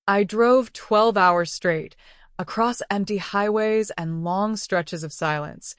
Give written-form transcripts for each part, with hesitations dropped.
I drove 12 hours straight, across empty highways and long stretches of silence,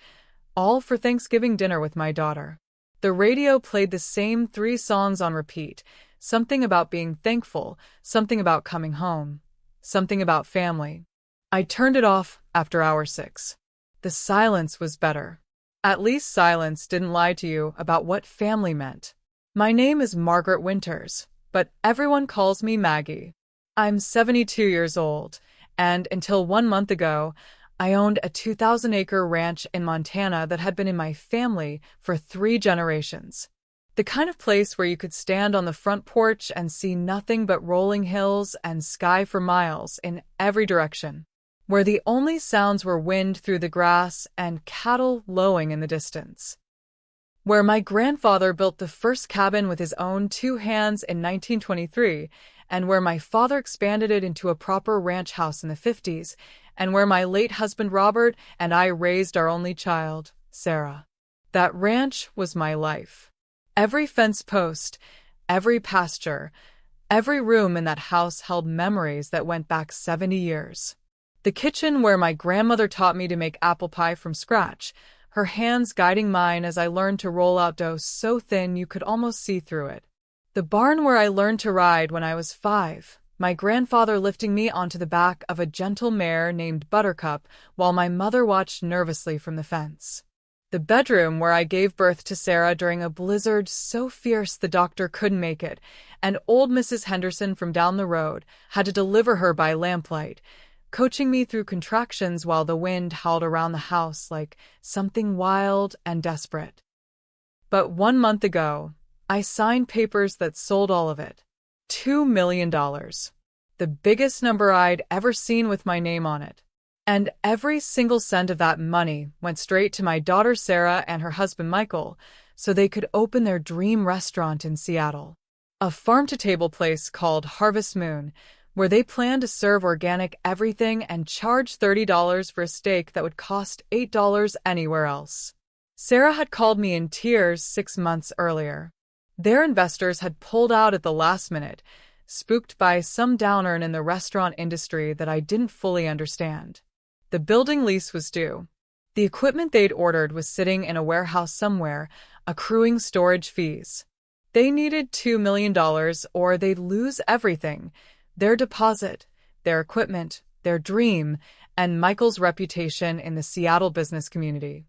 all for Thanksgiving dinner with my daughter. The radio played the same three songs on repeat: something about being thankful, something about coming home, something about family. I turned it off after hour 6. The silence was better. At least silence didn't lie to you about what family meant. My name is Margaret Winters, but everyone calls me Maggie. I'm 72 years old, and until 1 month ago, I owned a 2,000-acre ranch in Montana that had been in my family for 3 generations. The kind of place where you could stand on the front porch and see nothing but rolling hills and sky for miles in every direction, where the only sounds were wind through the grass and cattle lowing in the distance. Where my grandfather built the first cabin with his own 2 hands in 1923, and where my father expanded it into a proper ranch house in the 50s, and where my late husband Robert and I raised our only child, Sarah. That ranch was my life. Every fence post, every pasture, every room in that house held memories that went back 70 years. The kitchen where my grandmother taught me to make apple pie from scratch, her hands guiding mine as I learned to roll out dough so thin you could almost see through it. The barn where I learned to ride when I was 5, my grandfather lifting me onto the back of a gentle mare named Buttercup while my mother watched nervously from the fence. The bedroom where I gave birth to Sarah during a blizzard so fierce the doctor couldn't make it, and old Mrs. Henderson from down the road had to deliver her by lamplight, coaching me through contractions while the wind howled around the house like something wild and desperate. But 1 month ago, I signed papers that sold all of it. $2 million. The biggest number I'd ever seen with my name on it. And every single cent of that money went straight to my daughter Sarah and her husband Michael so they could open their dream restaurant in Seattle. A farm-to-table place called Harvest Moon, where they plan to serve organic everything and charge $30 for a steak that would cost $8 anywhere else. Sarah had called me in tears 6 months earlier. Their investors had pulled out at the last minute, spooked by some downer in the restaurant industry that I didn't fully understand. The building lease was due. The equipment they'd ordered was sitting in a warehouse somewhere, accruing storage fees. They needed $2 million or they'd lose everything: their deposit, their equipment, their dream, and Michael's reputation in the Seattle business community.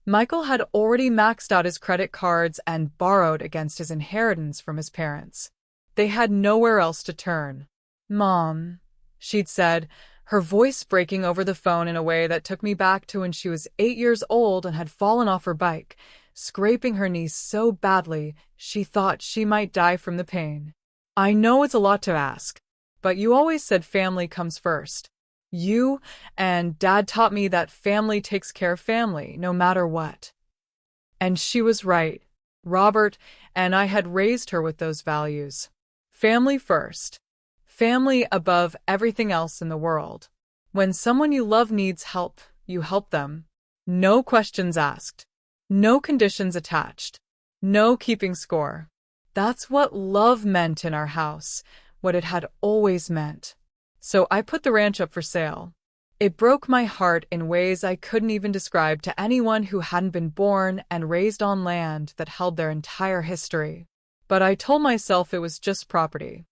Michael had already maxed out his credit cards and borrowed against his inheritance from his parents. They had nowhere else to turn. "Mom," she'd said, her voice breaking over the phone in a way that took me back to when she was 8 years old and had fallen off her bike, scraping her knee so badly she thought she might die from the pain. "I know it's a lot to ask, but you always said family comes first. You and Dad taught me that family takes care of family, no matter what." And she was right. Robert and I had raised her with those values. Family first. Family above everything else in the world. When someone you love needs help, you help them. No questions asked. No conditions attached. No keeping score. That's what love meant in our house, what it had always meant. So I put the ranch up for sale. It broke my heart in ways I couldn't even describe to anyone who hadn't been born and raised on land that held their entire history. But I told myself it was just property.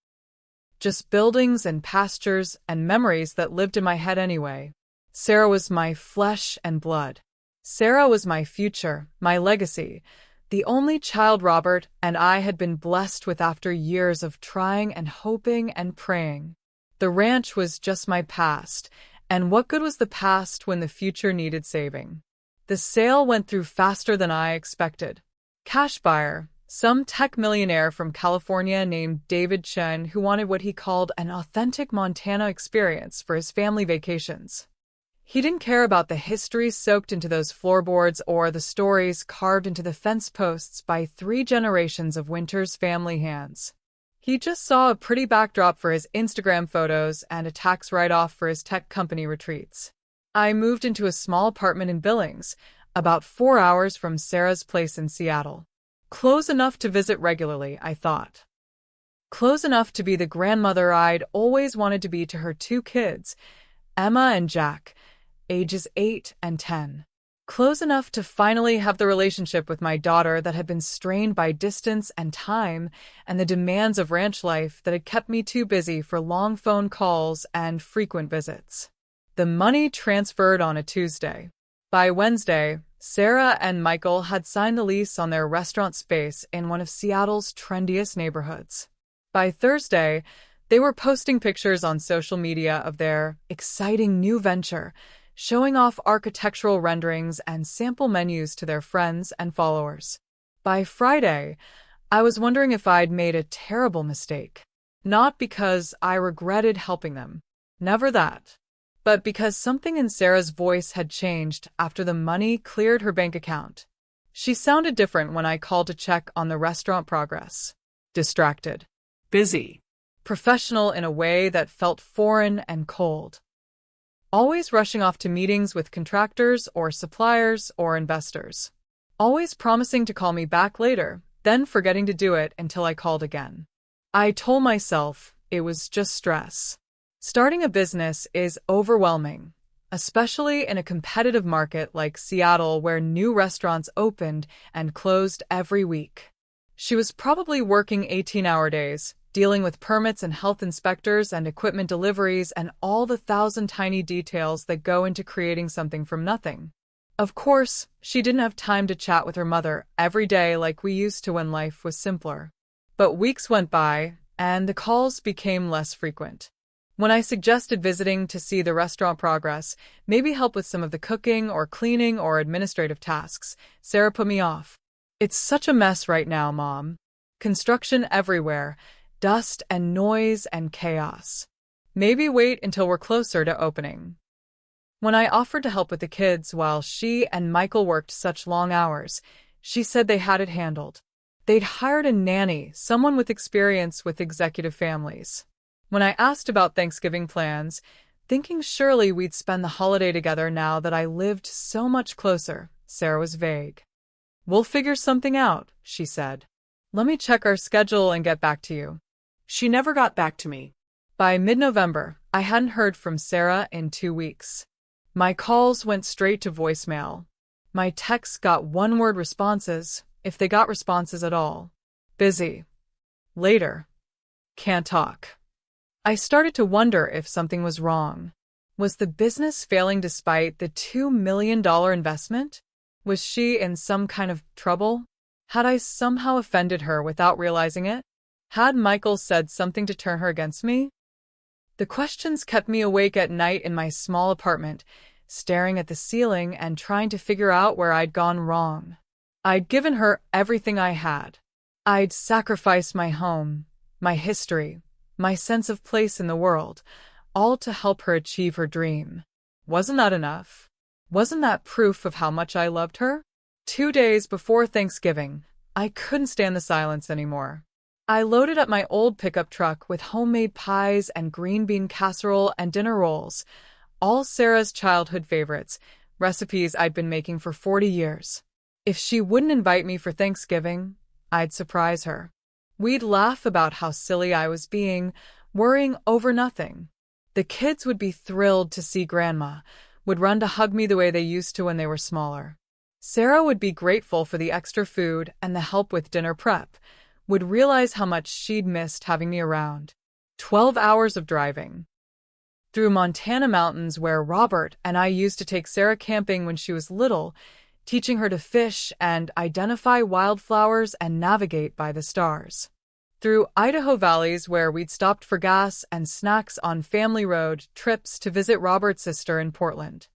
Just buildings and pastures and memories that lived in my head anyway. Sarah was my flesh and blood. Sarah was my future, my legacy, the only child Robert and I had been blessed with after years of trying and hoping and praying. The ranch was just my past, and what good was the past when the future needed saving? The sale went through faster than I expected. Cash buyer, some tech millionaire from California named David Chen, who wanted what he called an authentic Montana experience for his family vacations. He didn't care about the history soaked into those floorboards or the stories carved into the fence posts by 3 generations of Winters family hands. He just saw a pretty backdrop for his Instagram photos and a tax write-off for his tech company retreats. I moved into a small apartment in Billings, about 4 hours from Sarah's place in Seattle. Close enough to visit regularly, I thought. Close enough to be the grandmother I'd always wanted to be to her two kids, Emma and Jack, ages 8 and 10. Close enough to finally have the relationship with my daughter that had been strained by distance and time and the demands of ranch life that had kept me too busy for long phone calls and frequent visits. The money transferred on a Tuesday. By Wednesday, Sarah and Michael had signed the lease on their restaurant space in one of Seattle's trendiest neighborhoods. By Thursday, they were posting pictures on social media of their exciting new venture, showing off architectural renderings and sample menus to their friends and followers. By Friday, I was wondering if I'd made a terrible mistake. Not because I regretted helping them. Never that. But because something in Sarah's voice had changed after the money cleared her bank account. She sounded different when I called to check on the restaurant progress. Distracted. Busy. Professional in a way that felt foreign and cold. Always rushing off to meetings with contractors or suppliers or investors. Always promising to call me back later, then forgetting to do it until I called again. I told myself it was just stress. Starting a business is overwhelming, especially in a competitive market like Seattle where new restaurants opened and closed every week. She was probably working 18-hour days, dealing with permits and health inspectors and equipment deliveries and all the thousand tiny details that go into creating something from nothing. Of course, she didn't have time to chat with her mother every day like we used to when life was simpler. But weeks went by, and the calls became less frequent. When I suggested visiting to see the restaurant progress, maybe help with some of the cooking or cleaning or administrative tasks, Sarah put me off. It's such a mess right now, Mom. Construction everywhere. Dust and noise and chaos. Maybe wait until we're closer to opening. When I offered to help with the kids while she and Michael worked such long hours, she said they had it handled. They'd hired a nanny, someone with experience with executive families. When I asked about Thanksgiving plans, thinking surely we'd spend the holiday together now that I lived so much closer, Sarah was vague. We'll figure something out, she said. Let me check our schedule and get back to you. She never got back to me. By mid-November, I hadn't heard from Sarah in 2 weeks. My calls went straight to voicemail. My texts got one-word responses, if they got responses at all. Busy. Later. Can't talk. I started to wonder if something was wrong. Was the business failing despite the $2 million investment? Was she in some kind of trouble? Had I somehow offended her without realizing it? Had Michael said something to turn her against me? The questions kept me awake at night in my small apartment, staring at the ceiling and trying to figure out where I'd gone wrong. I'd given her everything I had. I'd sacrificed my home, my history, my sense of place in the world, all to help her achieve her dream. Wasn't that enough? Wasn't that proof of how much I loved her? 2 days before Thanksgiving, I couldn't stand the silence anymore. I loaded up my old pickup truck with homemade pies and green bean casserole and dinner rolls, all Sarah's childhood favorites, recipes I'd been making for 40 years. If she wouldn't invite me for Thanksgiving, I'd surprise her. We'd laugh about how silly I was being, worrying over nothing. The kids would be thrilled to see Grandma, would run to hug me the way they used to when they were smaller. Sarah would be grateful for the extra food and the help with dinner prep, would realize how much she'd missed having me around. 12 hours of driving. Through Montana mountains where Robert and I used to take Sarah camping when she was little, teaching her to fish and identify wildflowers and navigate by the stars. Through Idaho valleys where we'd stopped for gas and snacks on family road trips to visit Robert's sister in Portland.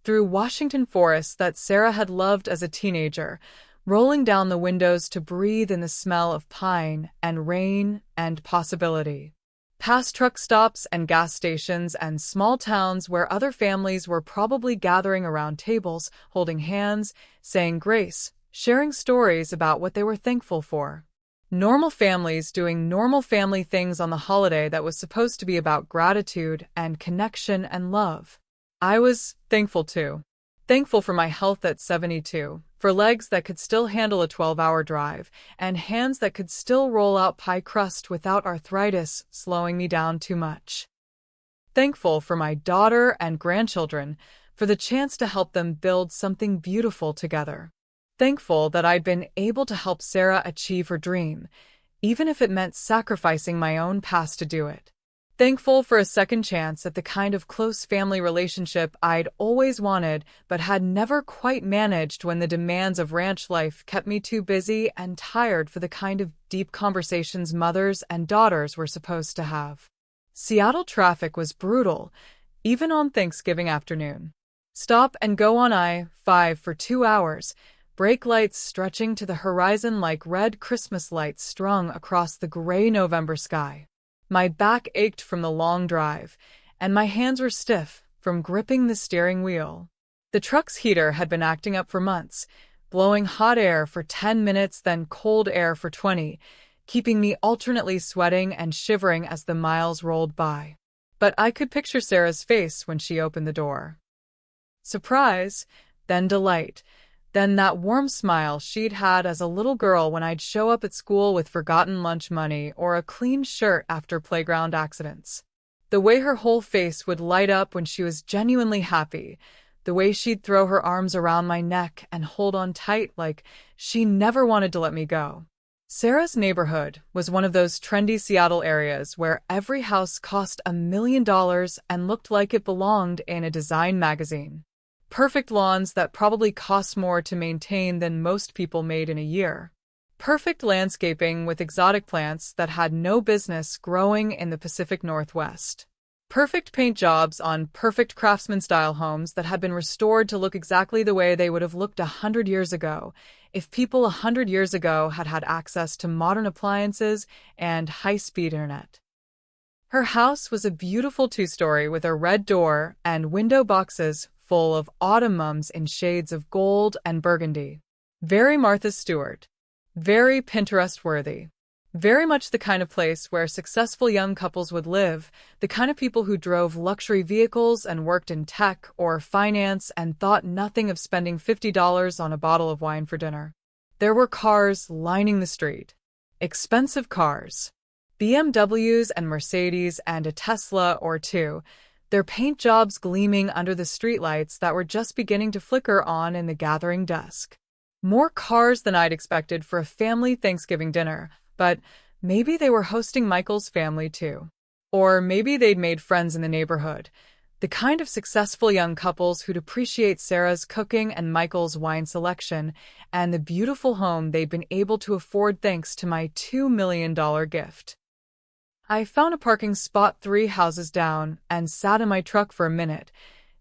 Through Washington forests that Sarah had loved as a teenager, rolling down the windows to breathe in the smell of pine and rain and possibility. Past truck stops and gas stations and small towns where other families were probably gathering around tables, holding hands, saying grace, sharing stories about what they were thankful for. Normal families doing normal family things on the holiday that was supposed to be about gratitude and connection and love. I was thankful too. Thankful for my health at 72, for legs that could still handle a 12-hour drive, and hands that could still roll out pie crust without arthritis slowing me down too much. Thankful for my daughter and grandchildren, for the chance to help them build something beautiful together. Thankful that I'd been able to help Sarah achieve her dream, even if it meant sacrificing my own past to do it. Thankful for a second chance at the kind of close family relationship I'd always wanted but had never quite managed when the demands of ranch life kept me too busy and tired for the kind of deep conversations mothers and daughters were supposed to have. Seattle traffic was brutal, even on Thanksgiving afternoon. Stop and go on I-5 for 2 hours, brake lights stretching to the horizon like red Christmas lights strung across the gray November sky. My back ached from the long drive, and my hands were stiff from gripping the steering wheel. The truck's heater had been acting up for months, blowing hot air for 10 minutes, then cold air for 20, keeping me alternately sweating and shivering as the miles rolled by. But I could picture Sarah's face when she opened the door. Surprise, then delight, then that warm smile she'd had as a little girl when I'd show up at school with forgotten lunch money or a clean shirt after playground accidents. The way her whole face would light up when she was genuinely happy, the way she'd throw her arms around my neck and hold on tight like she never wanted to let me go. Sarah's neighborhood was one of those trendy Seattle areas where every house cost $1 million and looked like it belonged in a design magazine. Perfect lawns that probably cost more to maintain than most people made in a year. Perfect landscaping with exotic plants that had no business growing in the Pacific Northwest. Perfect paint jobs on perfect craftsman-style homes that had been restored to look exactly the way they would have looked 100 years ago, if people 100 years ago had had access to modern appliances and high-speed internet. Her house was a beautiful 2-story with a red door and window boxes full of autumn mums in shades of gold and burgundy. Very Martha Stewart. Very Pinterest-worthy. Very much the kind of place where successful young couples would live, the kind of people who drove luxury vehicles and worked in tech or finance and thought nothing of spending $50 on a bottle of wine for dinner. There were cars lining the street. Expensive cars. BMWs and Mercedes and a Tesla or two, their paint jobs gleaming under the streetlights that were just beginning to flicker on in the gathering dusk. More cars than I'd expected for a family Thanksgiving dinner, but maybe they were hosting Michael's family too. Or maybe they'd made friends in the neighborhood, the kind of successful young couples who'd appreciate Sarah's cooking and Michael's wine selection, and the beautiful home they'd been able to afford thanks to my $2 million gift. I found a parking spot 3 houses down and sat in my truck for a minute,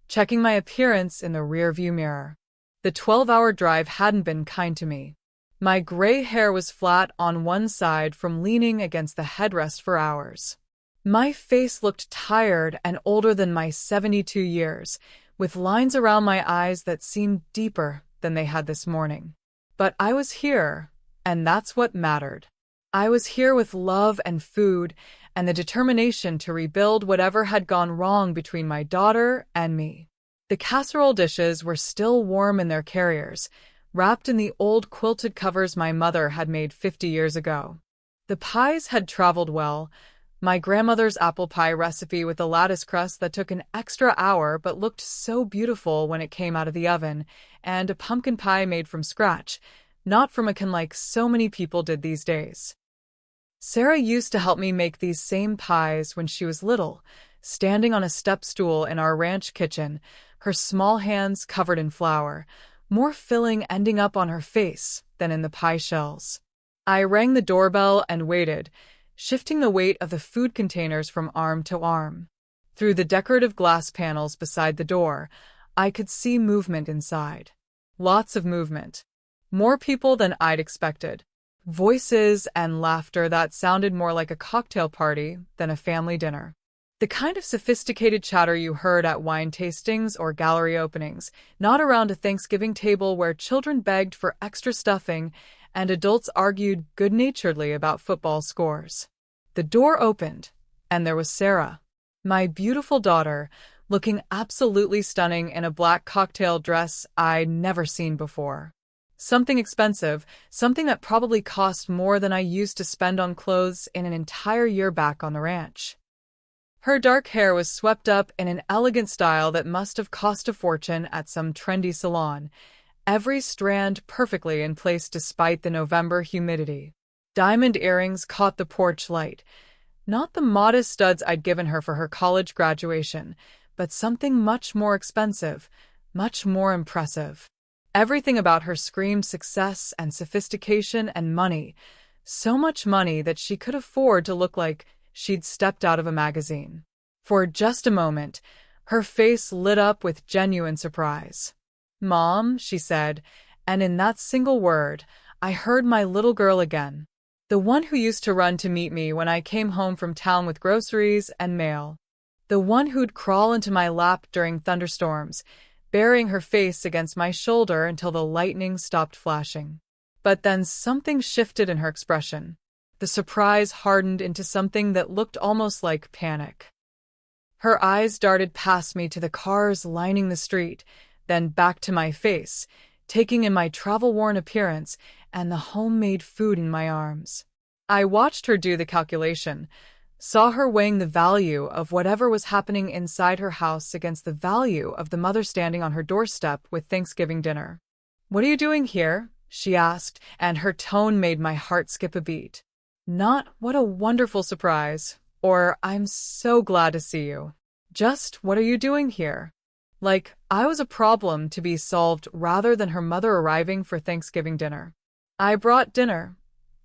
checking my appearance in the rearview mirror. The 12-hour drive hadn't been kind to me. My gray hair was flat on one side from leaning against the headrest for hours. My face looked tired and older than my 72 years, with lines around my eyes that seemed deeper than they had this morning. But I was here, and that's what mattered. I was here with love and food and the determination to rebuild whatever had gone wrong between my daughter and me. The casserole dishes were still warm in their carriers, wrapped in the old quilted covers my mother had made 50 years ago. The pies had traveled well, my grandmother's apple pie recipe with a lattice crust that took an extra hour but looked so beautiful when it came out of the oven, and a pumpkin pie made from scratch, not from a can like so many people did these days. Sarah used to help me make these same pies when she was little, standing on a step stool in our ranch kitchen, her small hands covered in flour, more filling ending up on her face than in the pie shells. I rang the doorbell and waited, shifting the weight of the food containers from arm to arm. Through the decorative glass panels beside the door, I could see movement inside. Lots of movement. More people than I'd expected. Voices and laughter that sounded more like a cocktail party than a family dinner. The kind of sophisticated chatter you heard at wine tastings or gallery openings, not around a Thanksgiving table where children begged for extra stuffing and adults argued good-naturedly about football scores. The door opened, and there was Sarah, my beautiful daughter, looking absolutely stunning in a black cocktail dress I'd never seen before. Something expensive, something that probably cost more than I used to spend on clothes in an entire year back on the ranch. Her dark hair was swept up in an elegant style that must have cost a fortune at some trendy salon, every strand perfectly in place despite the November humidity. Diamond earrings caught the porch light, not the modest studs I'd given her for her college graduation, but something much more expensive, much more impressive. Everything about her screamed success and sophistication and money, so much money that she could afford to look like she'd stepped out of a magazine. For just a moment, her face lit up with genuine surprise. "Mom," she said, and in that single word, I heard my little girl again. The one who used to run to meet me when I came home from town with groceries and mail. The one who'd crawl into my lap during thunderstorms, burying her face against my shoulder until the lightning stopped flashing. But then something shifted in her expression. The surprise hardened into something that looked almost like panic. Her eyes darted past me to the cars lining the street, then back to my face, taking in my travel-worn appearance and the homemade food in my arms. I watched her do the calculation, saw her weighing the value of whatever was happening inside her house against the value of the mother standing on her doorstep with Thanksgiving dinner. "What are you doing here?" she asked, and her tone made my heart skip a beat. Not "what a wonderful surprise," or "I'm so glad to see you." Just "what are you doing here?" Like I was a problem to be solved rather than her mother arriving for Thanksgiving dinner. "I brought dinner,"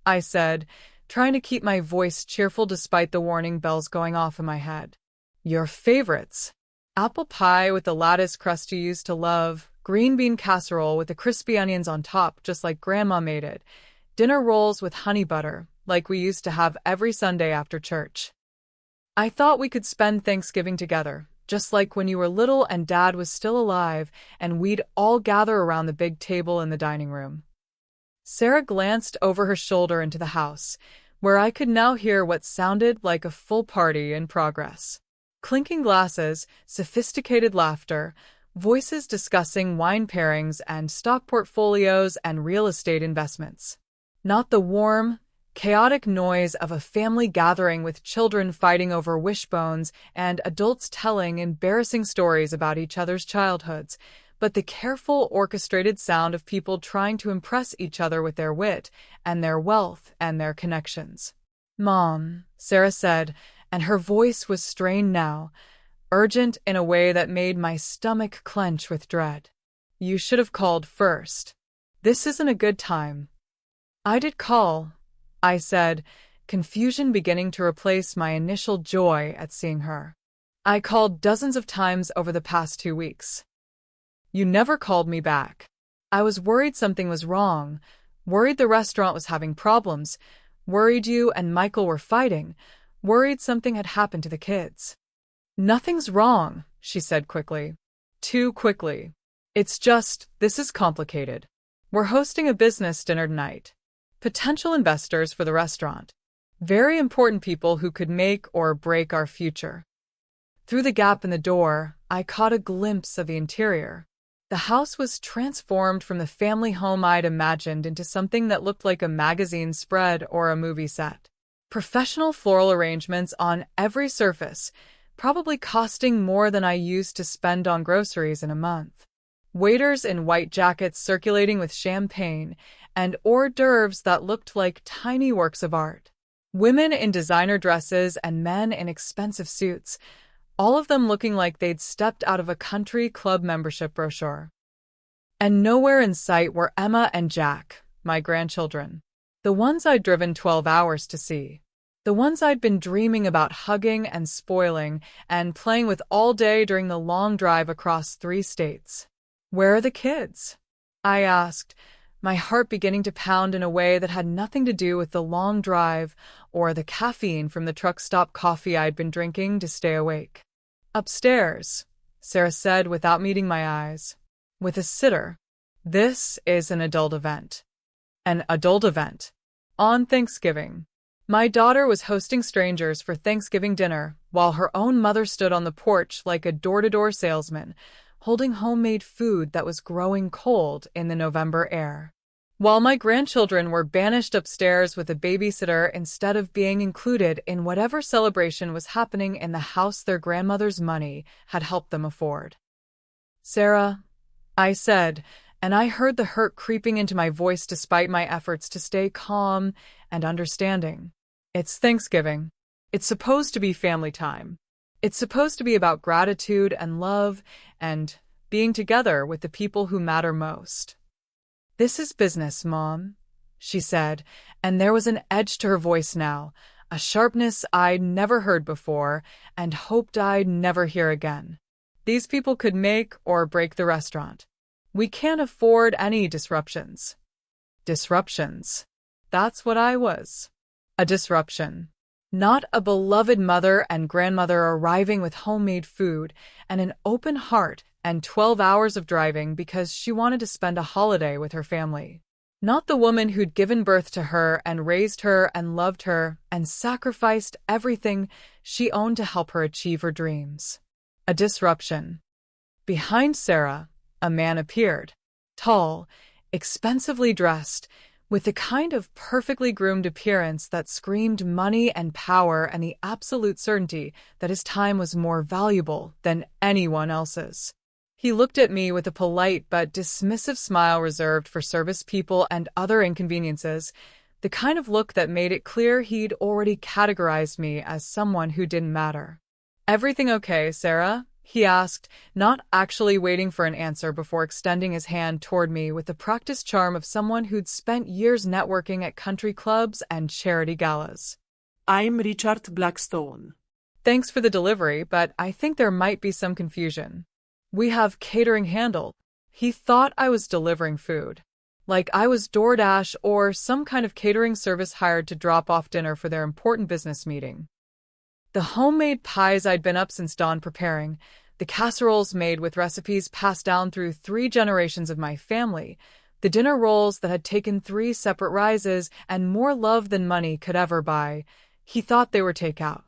I said, trying to keep my voice cheerful despite the warning bells going off in my head. "Your favorites. Apple pie with the lattice crust you used to love, green bean casserole with the crispy onions on top just like Grandma made it, dinner rolls with honey butter, like we used to have every Sunday after church. I thought we could spend Thanksgiving together, just like when you were little and Dad was still alive, and we'd all gather around the big table in the dining room." Sarah glanced over her shoulder into the house, where I could now hear what sounded like a full party in progress. Clinking glasses, sophisticated laughter, voices discussing wine pairings and stock portfolios and real estate investments. Not the warm, chaotic noise of a family gathering with children fighting over wishbones and adults telling embarrassing stories about each other's childhoods, but the careful, orchestrated sound of people trying to impress each other with their wit and their wealth and their connections. "Mom," Sarah said, and her voice was strained now, urgent in a way that made my stomach clench with dread. "You should have called first. This isn't a good time." "I did call," I said, confusion beginning to replace my initial joy at seeing her. "I called dozens of times over the past 2 weeks. You never called me back. I was worried something was wrong, worried the restaurant was having problems, worried you and Michael were fighting, worried something had happened to the kids." "Nothing's wrong," she said quickly. Too quickly. "It's just, this is complicated. We're hosting a business dinner tonight. Potential investors for the restaurant. Very important people who could make or break our future." Through the gap in the door, I caught a glimpse of the interior. The house was transformed from the family home I'd imagined into something that looked like a magazine spread or a movie set. Professional floral arrangements on every surface, probably costing more than I used to spend on groceries in a month. Waiters in white jackets circulating with champagne, and hors d'oeuvres that looked like tiny works of art. Women in designer dresses and men in expensive suits, all of them looking like they'd stepped out of a country club membership brochure. And nowhere in sight were Emma and Jack, my grandchildren. The ones I'd driven 12 hours to see. The ones I'd been dreaming about hugging and spoiling and playing with all day during the long drive across 3 states. "Where are the kids?" I asked, my heart beginning to pound in a way that had nothing to do with the long drive or the caffeine from the truck stop coffee I'd been drinking to stay awake. "Upstairs," Sarah said without meeting my eyes. "With a sitter. This is an adult event." An adult event. On Thanksgiving. My daughter was hosting strangers for Thanksgiving dinner, while her own mother stood on the porch like a door-to-door salesman, holding homemade food that was growing cold in the November air. while my grandchildren were banished upstairs with a babysitter instead of being included in whatever celebration was happening in the house their grandmother's money had helped them afford. Sarah, I said, and I heard the hurt creeping into my voice despite my efforts to stay calm and understanding. It's Thanksgiving. It's supposed to be family time. It's supposed to be about gratitude and love and being together with the people who matter most. This is business, Mom, she said, and there was an edge to her voice now, a sharpness I'd never heard before and hoped I'd never hear again. These people could make or break the restaurant. We can't afford any disruptions. Disruptions. That's what I was. A disruption. Not a beloved mother and grandmother arriving with homemade food and an open heart and 12 hours of driving because she wanted to spend a holiday with her family. Not the woman who'd given birth to her and raised her and loved her and sacrificed everything she owned to help her achieve her dreams. A disruption. Behind Sarah, a man appeared, tall, expensively dressed, with the kind of perfectly groomed appearance that screamed money and power and the absolute certainty that his time was more valuable than anyone else's. He looked at me with a polite but dismissive smile reserved for service people and other inconveniences, the kind of look that made it clear he'd already categorized me as someone who didn't matter. "Everything okay, Sarah?" he asked, not actually waiting for an answer before extending his hand toward me with the practiced charm of someone who'd spent years networking at country clubs and charity galas. I'm Richard Blackstone. Thanks for the delivery, but I think there might be some confusion. We have catering handled. He thought I was delivering food. Like I was DoorDash or some kind of catering service hired to drop off dinner for their important business meeting. The homemade pies I'd been up since dawn preparing, the casseroles made with recipes passed down through 3 generations of my family, the dinner rolls that had taken 3 separate rises and more love than money could ever buy. He thought they were takeout.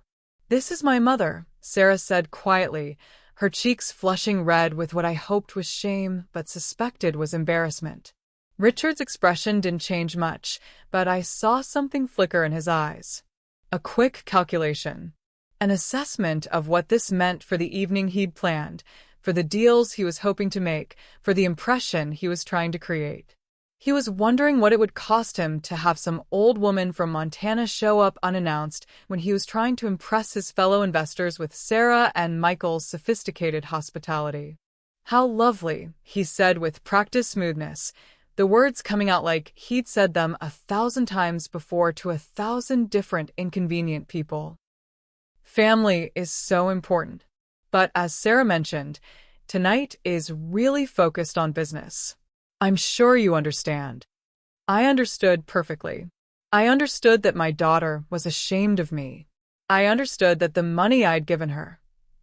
"This is my mother," Sarah said quietly, her cheeks flushing red with what I hoped was shame but suspected was embarrassment. Richard's expression didn't change much, but I saw something flicker in his eyes. A quick calculation. An assessment of what this meant for the evening he'd planned, for the deals he was hoping to make, for the impression he was trying to create. He was wondering what it would cost him to have some old woman from Montana show up unannounced when he was trying to impress his fellow investors with Sarah and Michael's sophisticated hospitality. "How lovely," he said with practiced smoothness, the words coming out like he'd said them 1,000 times before to 1,000 different inconvenient people. Family is so important. But as Sarah mentioned, tonight is really focused on business. I'm sure you understand. I understood perfectly. I understood that my daughter was ashamed of me. I understood that the money I'd given her,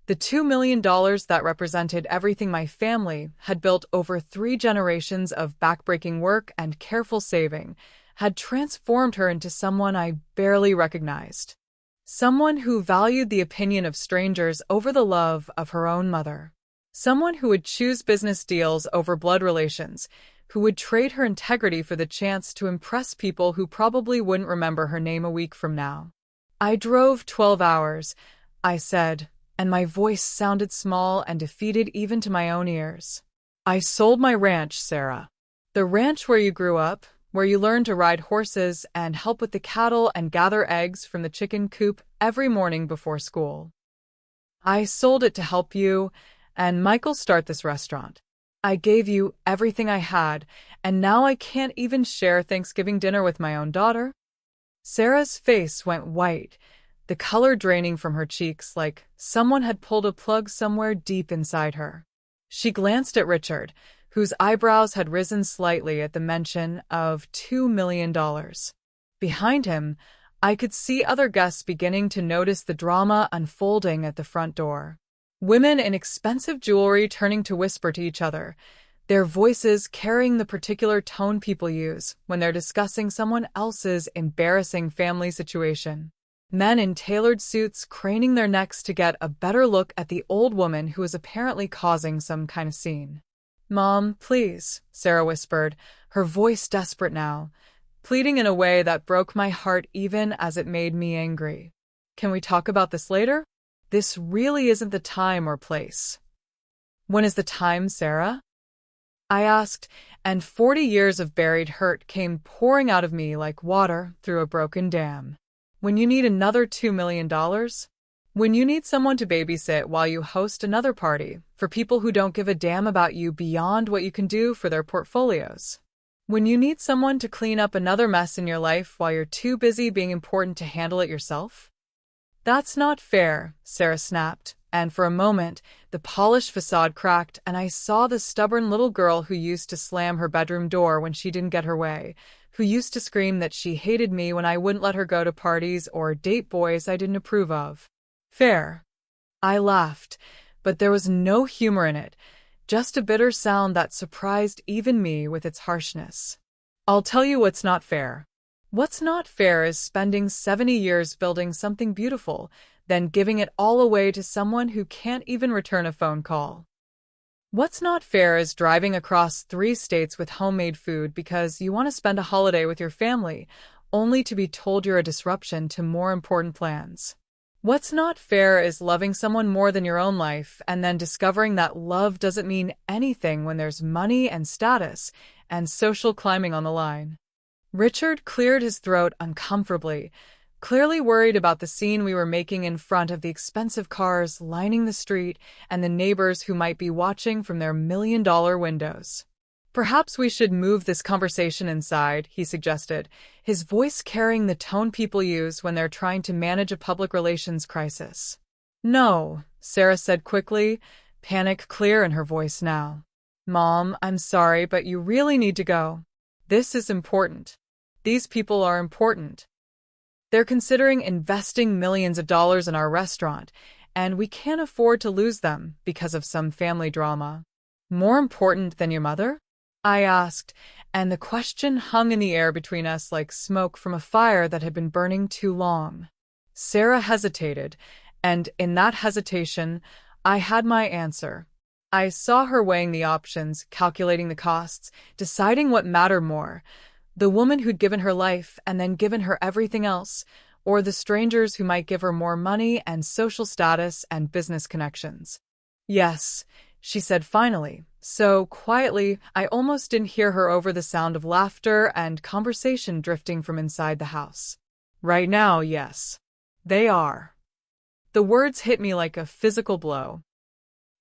the $2 million that represented everything my family had built over 3 generations of backbreaking work and careful saving, had transformed her into someone I barely recognized. Someone who valued the opinion of strangers over the love of her own mother. Someone who would choose business deals over blood relations, who would trade her integrity for the chance to impress people who probably wouldn't remember her name a week from now. "I drove 12 hours, I said, and my voice sounded small and defeated even to my own ears. "I sold my ranch, Sarah. The ranch where you grew up, where you learned to ride horses and help with the cattle and gather eggs from the chicken coop every morning before school. I sold it to help you and Michael start this restaurant. I gave you everything I had, and now I can't even share Thanksgiving dinner with my own daughter?" Sarah's face went white, the color draining from her cheeks like someone had pulled a plug somewhere deep inside her. She glanced at Richard, whose eyebrows had risen slightly at the mention of $2 million. Behind him, I could see other guests beginning to notice the drama unfolding at the front door. Women in expensive jewelry turning to whisper to each other, their voices carrying the particular tone people use when they're discussing someone else's embarrassing family situation. Men in tailored suits craning their necks to get a better look at the old woman who was apparently causing some kind of scene. Mom, please, Sarah whispered, her voice desperate now, pleading in a way that broke my heart even as it made me angry. Can we talk about this later? This really isn't the time or place. When is the time, Sarah? I asked, and 40 years of buried hurt came pouring out of me like water through a broken dam. When you need another $2 million? When you need someone to babysit while you host another party for people who don't give a damn about you beyond what you can do for their portfolios? When you need someone to clean up another mess in your life while you're too busy being important to handle it yourself? That's not fair, Sarah snapped, and for a moment, the polished facade cracked and I saw the stubborn little girl who used to slam her bedroom door when she didn't get her way, who used to scream that she hated me when I wouldn't let her go to parties or date boys I didn't approve of. Fair. I laughed, but there was no humor in it, just a bitter sound that surprised even me with its harshness. I'll tell you what's not fair. What's not fair is spending 70 years building something beautiful, then giving it all away to someone who can't even return a phone call. What's not fair is driving across 3 states with homemade food because you want to spend a holiday with your family, only to be told you're a disruption to more important plans. What's not fair is loving someone more than your own life and then discovering that love doesn't mean anything when there's money and status and social climbing on the line. Richard cleared his throat uncomfortably, clearly worried about the scene we were making in front of the expensive cars lining the street and the neighbors who might be watching from their million-dollar windows. Perhaps we should move this conversation inside, he suggested, his voice carrying the tone people use when they're trying to manage a public relations crisis. No, Sarah said quickly, panic clear in her voice now. Mom, I'm sorry, but you really need to go. This is important. These people are important. They're considering investing millions of dollars in our restaurant, and we can't afford to lose them because of some family drama. More important than your mother? I asked, and the question hung in the air between us like smoke from a fire that had been burning too long. Sarah hesitated, and in that hesitation, I had my answer. I saw her weighing the options, calculating the costs, deciding what mattered more, the woman who'd given her life and then given her everything else, or the strangers who might give her more money and social status and business connections. Yes, she said finally, so quietly I almost didn't hear her over the sound of laughter and conversation drifting from inside the house. Right now, yes. They are. The words hit me like a physical blow.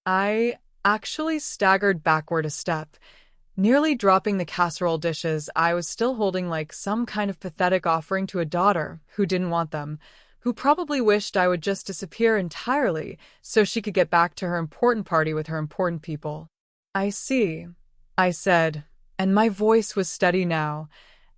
I actually staggered backward a step, nearly dropping the casserole dishes I was still holding like some kind of pathetic offering to a daughter who didn't want them, who probably wished I would just disappear entirely so she could get back to her important party with her important people. I see, I said, and my voice was steady now,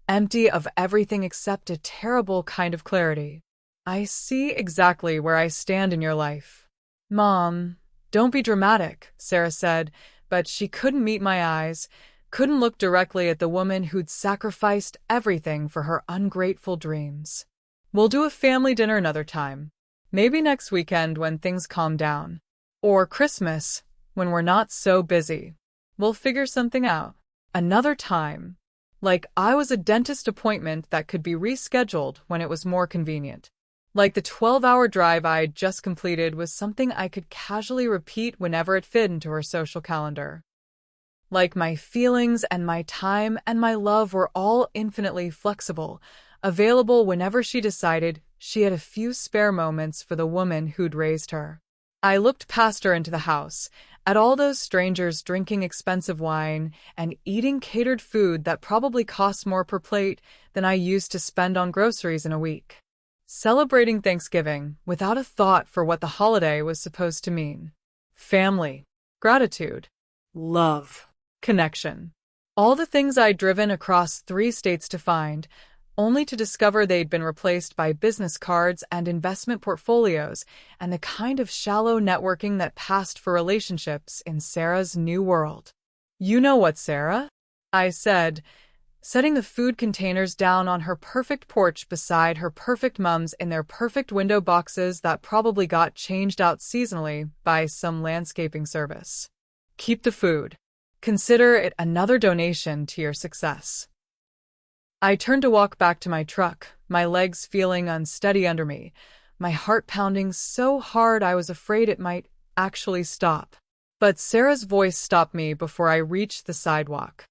empty of everything except a terrible kind of clarity. I see exactly where I stand in your life. Mom, don't be dramatic, Sarah said, but she couldn't meet my eyes, couldn't look directly at the woman who'd sacrificed everything for her ungrateful dreams. We'll do a family dinner another time. Maybe next weekend when things calm down. Or Christmas, when we're not so busy. We'll figure something out. Another time. Like I was a dentist appointment that could be rescheduled when it was more convenient. Like the 12-hour drive I'd just completed was something I could casually repeat whenever it fit into her social calendar. Like my feelings and my time and my love were all infinitely flexible, available whenever she decided she had a few spare moments for the woman who'd raised her. I looked past her into the house, at all those strangers drinking expensive wine and eating catered food that probably cost more per plate than I used to spend on groceries in a week. Celebrating Thanksgiving without a thought for what the holiday was supposed to mean. Family, gratitude, Love. connection. All the things I'd driven across 3 states to find, only to discover they'd been replaced by business cards and investment portfolios and the kind of shallow networking that passed for relationships in Sarah's new world. You know what, Sarah? I said, setting the food containers down on her perfect porch beside her perfect mums in their perfect window boxes that probably got changed out seasonally by some landscaping service. Keep the food. Consider it another donation to your success. I turned to walk back to my truck, my legs feeling unsteady under me, my heart pounding so hard I was afraid it might actually stop. But Sarah's voice stopped me before I reached the sidewalk.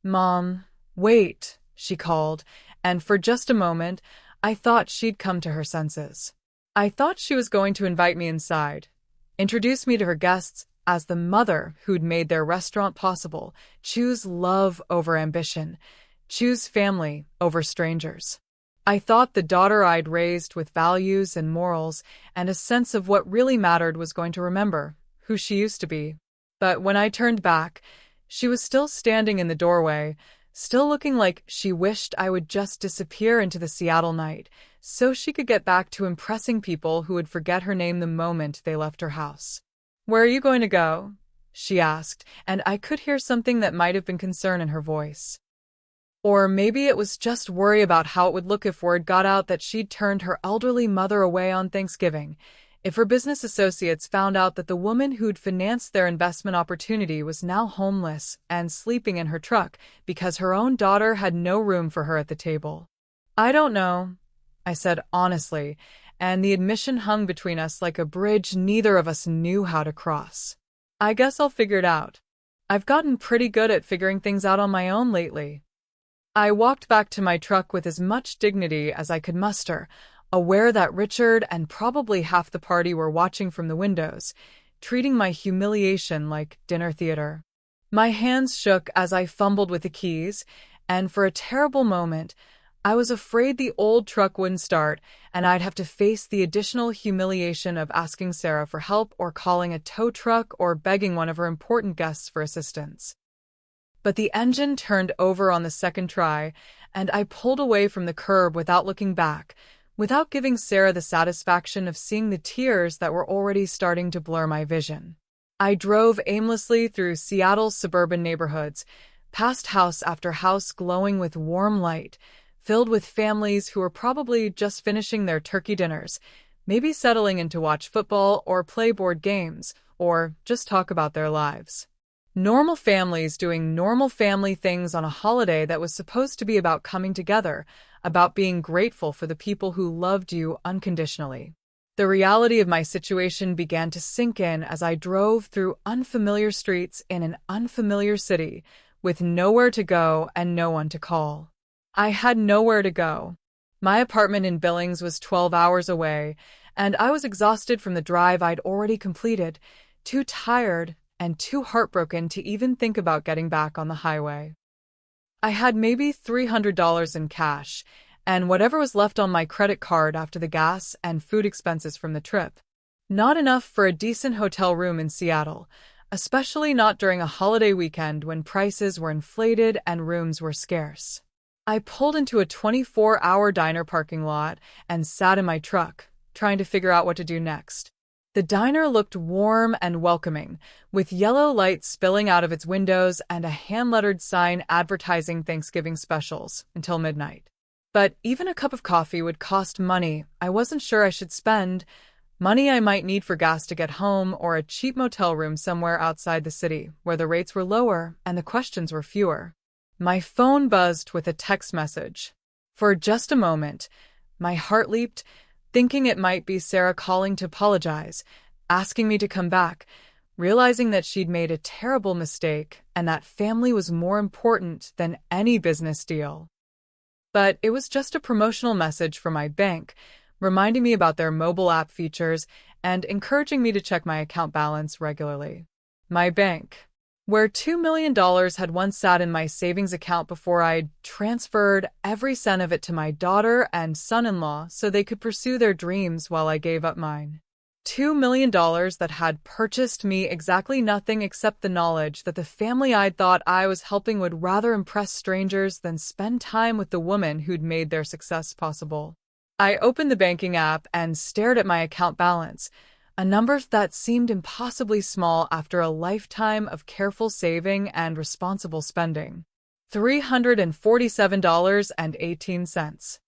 "Mom, wait," she called, and for just a moment, I thought she'd come to her senses. I thought she was going to invite me inside, introduce me to her guests as the mother who'd made their restaurant possible, choose love over ambition, choose family over strangers. I thought the daughter I'd raised with values and morals and a sense of what really mattered was going to remember who she used to be. But when I turned back, she was still standing in the doorway, still looking like she wished I would just disappear into the Seattle night so she could get back to impressing people who would forget her name the moment they left her house. "Where are you going to go?" she asked, and I could hear something that might have been concern in her voice. Or maybe it was just worry about how it would look if word got out that she'd turned her elderly mother away on Thanksgiving, if her business associates found out that the woman who'd financed their investment opportunity was now homeless and sleeping in her truck because her own daughter had no room for her at the table. "I don't know," I said honestly, and the admission hung between us like a bridge neither of us knew how to cross. "I guess I'll figure it out. I've gotten pretty good at figuring things out on my own lately." I walked back to my truck with as much dignity as I could muster, aware that Richard and probably half the party were watching from the windows, treating my humiliation like dinner theater. My hands shook as I fumbled with the keys, and for a terrible moment, I was afraid the old truck wouldn't start, and I'd have to face the additional humiliation of asking Sarah for help or calling a tow truck or begging one of her important guests for assistance. But the engine turned over on the second try, and I pulled away from the curb without looking back, without giving Sarah the satisfaction of seeing the tears that were already starting to blur my vision. I drove aimlessly through Seattle's suburban neighborhoods, past house after house glowing with warm light, filled with families who were probably just finishing their turkey dinners, maybe settling in to watch football or play board games, or just talk about their lives. Normal families doing normal family things on a holiday that was supposed to be about coming together, about being grateful for the people who loved you unconditionally. The reality of my situation began to sink in as I drove through unfamiliar streets in an unfamiliar city, with nowhere to go and no one to call. I had nowhere to go. My apartment in Billings was 12 hours away, and I was exhausted from the drive I'd already completed, too tired and too heartbroken to even think about getting back on the highway. I had maybe $300 in cash, and whatever was left on my credit card after the gas and food expenses from the trip. Not enough for a decent hotel room in Seattle, especially not during a holiday weekend when prices were inflated and rooms were scarce. I pulled into a 24-hour diner parking lot and sat in my truck, trying to figure out what to do next. The diner looked warm and welcoming, with yellow lights spilling out of its windows and a hand-lettered sign advertising Thanksgiving specials until midnight. But even a cup of coffee would cost money I wasn't sure I should spend, money I might need for gas to get home or a cheap motel room somewhere outside the city where the rates were lower and the questions were fewer. My phone buzzed with a text message. For just a moment, my heart leaped, thinking it might be Sarah calling to apologize, asking me to come back, realizing that she'd made a terrible mistake and that family was more important than any business deal. But it was just a promotional message from my bank, reminding me about their mobile app features and encouraging me to check my account balance regularly. My bank, where $2 million had once sat in my savings account before I'd transferred every cent of it to my daughter and son-in-law so they could pursue their dreams while I gave up mine. $2 million that had purchased me exactly nothing except the knowledge that the family I'd thought I was helping would rather impress strangers than spend time with the woman who'd made their success possible. I opened the banking app and stared at my account balance, a number that seemed impossibly small after a lifetime of careful saving and responsible spending. $347.18.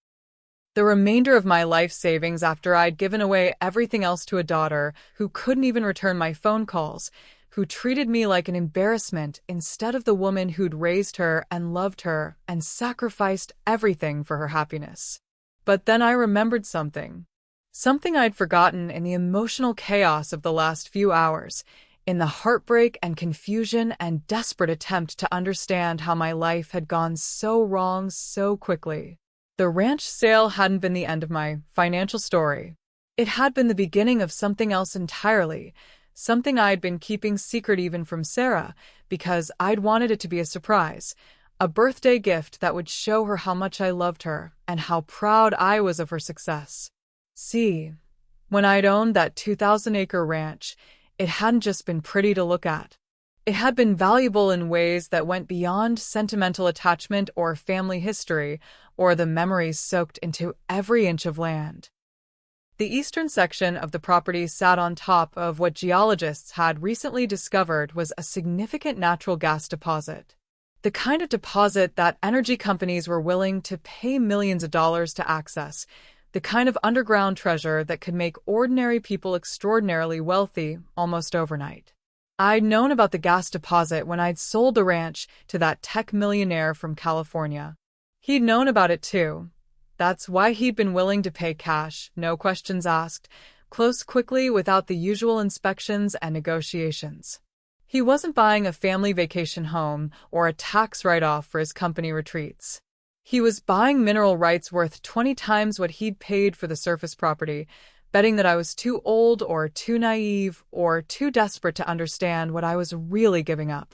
The remainder of my life savings after I'd given away everything else to a daughter who couldn't even return my phone calls, who treated me like an embarrassment instead of the woman who'd raised her and loved her and sacrificed everything for her happiness. But then I remembered something. Something I'd forgotten in the emotional chaos of the last few hours, in the heartbreak and confusion and desperate attempt to understand how my life had gone so wrong so quickly. The ranch sale hadn't been the end of my financial story. It had been the beginning of something else entirely, something I'd been keeping secret even from Sarah, because I'd wanted it to be a surprise, a birthday gift that would show her how much I loved her and how proud I was of her success. See, when I'd owned that 2,000-acre ranch, it hadn't just been pretty to look at. It had been valuable in ways that went beyond sentimental attachment or family history or the memories soaked into every inch of land. The eastern section of the property sat on top of what geologists had recently discovered was a significant natural gas deposit. The kind of deposit that energy companies were willing to pay millions of dollars to access, the kind of underground treasure that could make ordinary people extraordinarily wealthy almost overnight. I'd known about the gas deposit when I'd sold the ranch to that tech millionaire from California. He'd known about it too. That's why he'd been willing to pay cash, no questions asked, close quickly without the usual inspections and negotiations. He wasn't buying a family vacation home or a tax write-off for his company retreats. He was buying mineral rights worth 20 times what he'd paid for the surface property, betting that I was too old or too naive or too desperate to understand what I was really giving up.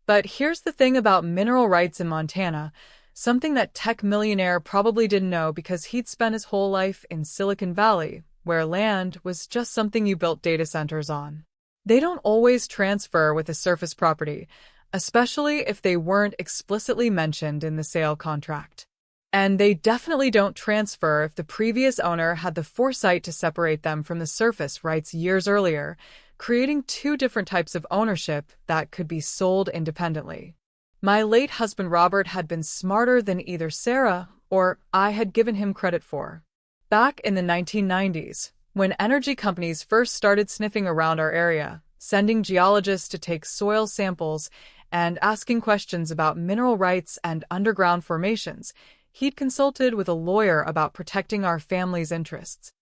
But here's the thing about mineral rights in Montana, something that tech millionaire probably didn't know because he'd spent his whole life in Silicon Valley, where land was just something you built data centers on. They don't always transfer with a surface property, especially if they weren't explicitly mentioned in the sale contract. And they definitely don't transfer if the previous owner had the foresight to separate them from the surface rights years earlier, creating two different types of ownership that could be sold independently. My late husband Robert had been smarter than either Sarah or I had given him credit for. Back in the 1990s, when energy companies first started sniffing around our area, sending geologists to take soil samples and asking questions about mineral rights and underground formations, he'd consulted with a lawyer about protecting our family's interests.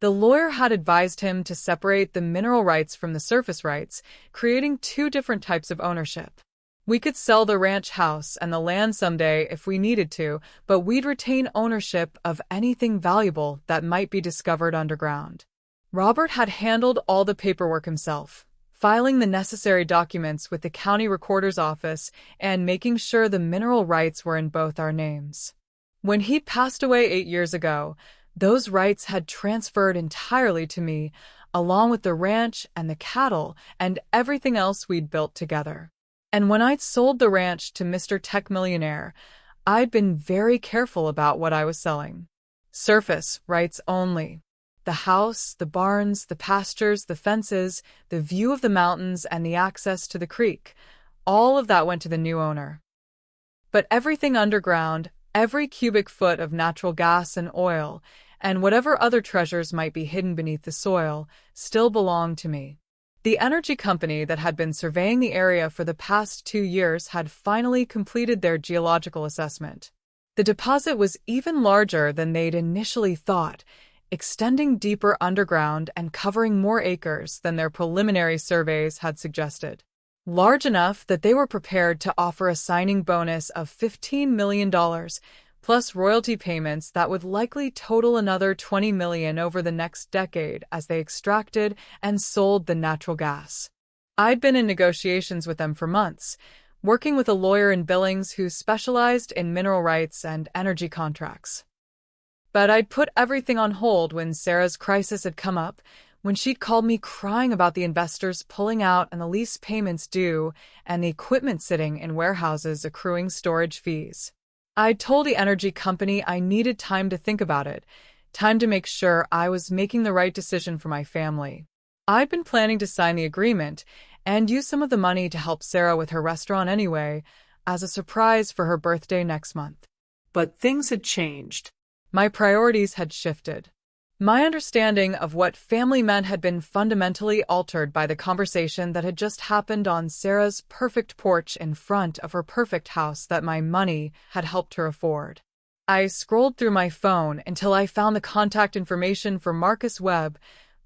The lawyer had advised him to separate the mineral rights from the surface rights, creating two different types of ownership. We could sell the ranch house and the land someday if we needed to, but we'd retain ownership of anything valuable that might be discovered underground. Robert had handled all the paperwork himself, filing the necessary documents with the county recorder's office and making sure the mineral rights were in both our names. When he passed away 8 years ago, those rights had transferred entirely to me, along with the ranch and the cattle and everything else we'd built together. And when I'd sold the ranch to Mr. Tech Millionaire, I'd been very careful about what I was selling. Surface rights only. The house, the barns, the pastures, the fences, the view of the mountains, and the access to the creek, all of that went to the new owner. But everything underground, every cubic foot of natural gas and oil, and whatever other treasures might be hidden beneath the soil, still belonged to me. The energy company that had been surveying the area for the past 2 years had finally completed their geological assessment. The deposit was even larger than they'd initially thought, extending deeper underground and covering more acres than their preliminary surveys had suggested. Large enough that they were prepared to offer a signing bonus of $15 million, plus royalty payments that would likely total another $20 million over the next decade as they extracted and sold the natural gas. I'd been in negotiations with them for months, working with a lawyer in Billings who specialized in mineral rights and energy contracts. But I'd put everything on hold when Sarah's crisis had come up, when she'd called me crying about the investors pulling out and the lease payments due and the equipment sitting in warehouses accruing storage fees. I'd told the energy company I needed time to think about it, time to make sure I was making the right decision for my family. I'd been planning to sign the agreement and use some of the money to help Sarah with her restaurant anyway, as a surprise for her birthday next month. But things had changed. My priorities had shifted. My understanding of what family meant had been fundamentally altered by the conversation that had just happened on Sarah's perfect porch in front of her perfect house that my money had helped her afford. I scrolled through my phone until I found the contact information for Marcus Webb,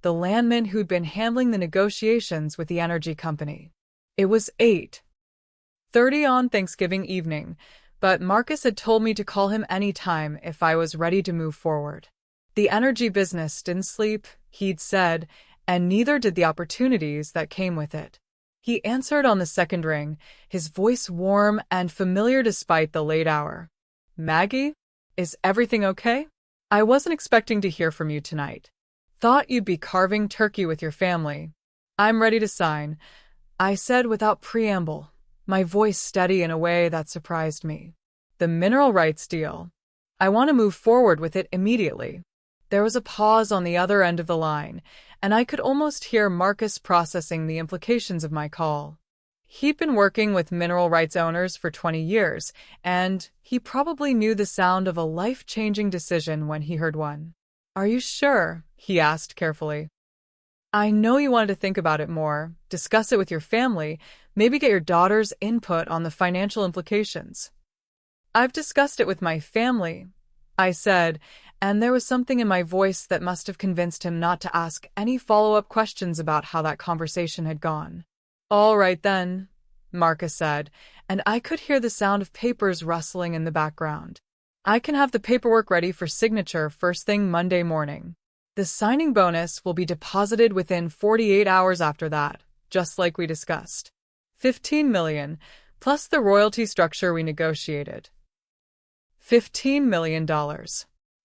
the landman who'd been handling the negotiations with the energy company. It was 8:30 on Thanksgiving evening, but Marcus had told me to call him any time if I was ready to move forward. The energy business didn't sleep, he'd said, and neither did the opportunities that came with it. He answered on the second ring, his voice warm and familiar despite the late hour. "Maggie, is everything okay? I wasn't expecting to hear from you tonight. Thought you'd be carving turkey with your family. I'm ready to sign," I said without preamble, my voice steady in a way that surprised me. "The mineral rights deal. I want to move forward with it immediately." There was a pause on the other end of the line, and I could almost hear Marcus processing the implications of my call. He'd been working with mineral rights owners for 20 years, and he probably knew the sound of a life-changing decision when he heard one. "Are you sure?" he asked carefully. "I know you wanted to think about it more, discuss it with your family, maybe get your daughter's input on the financial implications." "I've discussed it with my family," I said, and there was something in my voice that must have convinced him not to ask any follow-up questions about how that conversation had gone. "All right then," Marcus said, and I could hear the sound of papers rustling in the background. "I can have the paperwork ready for signature first thing Monday morning. The signing bonus will be deposited within 48 hours after that, just like we discussed. $15 million, plus the royalty structure we negotiated. $15 million.